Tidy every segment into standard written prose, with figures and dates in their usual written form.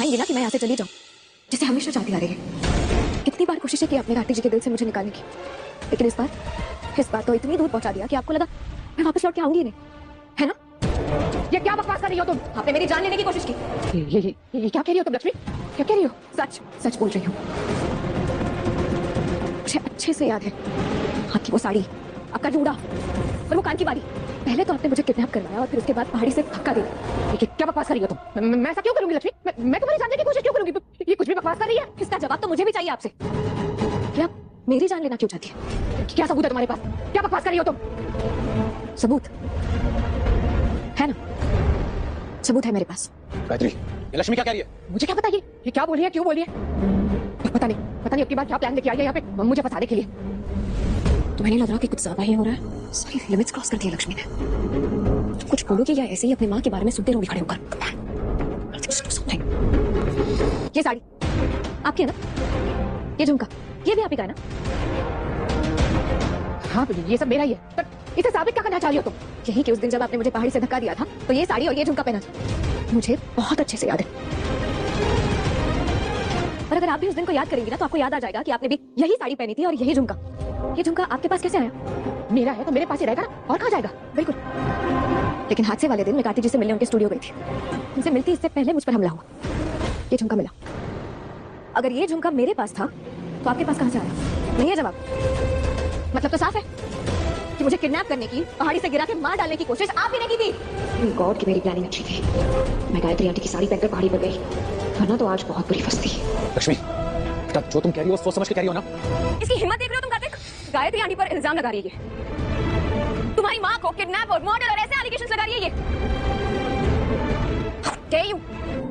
चाहेंगी ना कि मैं यहाँ से चली जाऊँ, जैसे हमेशा चाहती आ रही है। कितनी बार कोशिश की आपने आरती जी के दिल से मुझे निकालने की, लेकिन इस बार तो इतनी दूर पहुंचा दिया कि आपको लगा मैं वापस लौट के आऊंगी नहीं, है ना? ये क्या बकवास कर रही हो तुम? आपने मेरी जान लेने की कोशिश की। ये क्या कह रही हो तुम लक्ष्मी? क्या कह रही हो? सच सच बोल रही हूँ। मुझे अच्छे से याद है आपकी वो साड़ी, आपका जूड़ा और वो कान की बाली। पहले तो आपने मुझे किडनैप करवाया और फिर उसके बाद पहाड़ी से धक्का दे दिया। ये क्या बकवास कर रही हो तुम? मैं ऐसा क्यों करूंगी लक्ष्मी? मैं तुम्हारी जान लेने की कोशिश क्यों करूंगी? ये कुछ भी बकवास कर रही है। इसका जवाब तो मुझे भी चाहिए आपसे। क्या मेरी जान लेना क्यों चाहती है? क्या सबूत है तुम्हारे पास? क्या बकवास कर रही हो तुम? सबूत है ना? सबूत है मेरे पास। गायत्री, ये लक्ष्मी क्या कह रही है? मुझे क्या पता ये क्या बोल रही है, क्यों बोल रही है? पता नहीं अब की बार क्या प्लान लेके आई है यहाँ पे मुझे फंसाने के लिए। तुम्हें नहीं लग रहा कि कुछ ज्यादा ही हो रहा है? सारी लिमिट्स क्रॉस कर दी है लक्ष्मी ने। तुम कुछ बोलोगे या ऐसे ही अपनी माँ के बारे में सुनते रहोगे खड़े होकर? ये साड़ी आपकी है ना? ये झुमका ये भी आप ही का है ना? हाँ तो ये सब मेरा ही है, पर इसे साबित क्या करना चाह रही हो तुम? यही कि उस दिन जब आपने मुझे पहाड़ी से धक्का दिया था तो ये साड़ी और ये झुमका पहना था। मुझे बहुत अच्छे से याद है। और अगर आप भी उस दिन को याद करेंगी ना तो आपको याद आ जाएगा कि आपने भी यही साड़ी पहनी थी और यही झुमका। ये झुमका आपके पास कैसे आया? मेरा है तो मेरे पास ही रहेगा ना, और कहाँ जाएगा? बिल्कुल। लेकिन हादसे वाले दिन मैं कार्तिक जी से मिलने उनके स्टूडियो गई थी। उनसे मिलती इससे पहले मुझ पर हमला हुआ, ये झुमका मिला। अगर ये झुमका मेरे पास था तो आपके पास कहाँ से आया? नहीं है जवाब। मतलब तो साफ है कि मुझे किडनैप करने की, पहाड़ी से गिरा के मार डालने की कोशिश आप ही ने की थी। गॉड की मेरी प्लानिंग अच्छी थी। मैं गायत्री आंटी की साड़ी पहनकर पहाड़ी पर गई, वरना तो आज बहुत बुरी फंसती। लक्ष्मी बेटा, जो तुम कह रही हो सोच समझ के कह रही हो ना? इसकी हिम्मत देख रहे हो तुम कार्तिक? गायत्री आंटी पर इल्जाम लगा रही है, तुम्हारी माँ को किडनैप और मर्डर और ऐसे एलिगेशंस लगा रही है ये।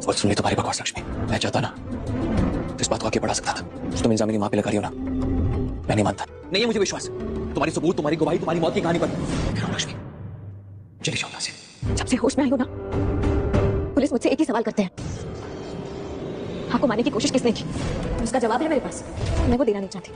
और सुन ली तुम्हारी बकवास लक्ष्मी। मैं चाहता ना तो इस बात को आगे बढ़ा सकता था। जो तुम इल्जाम मेरी माँ पे लगा रही हो ना, मैं नहीं मानता। नहीं है मुझे विश्वास तुम्हारी सबूत, तुम्हारी गवाही, तुम्हारी मौत की कहानी पर। लक्ष्मी चली जाओ यहाँ से। जब से होश में आई हो ना, पुलिस मुझसे एक ही सवाल करते हैं, आपको मारने की कोशिश किसने की? उसका जवाब है मेरे पास, मैं वो देना नहीं चाहती।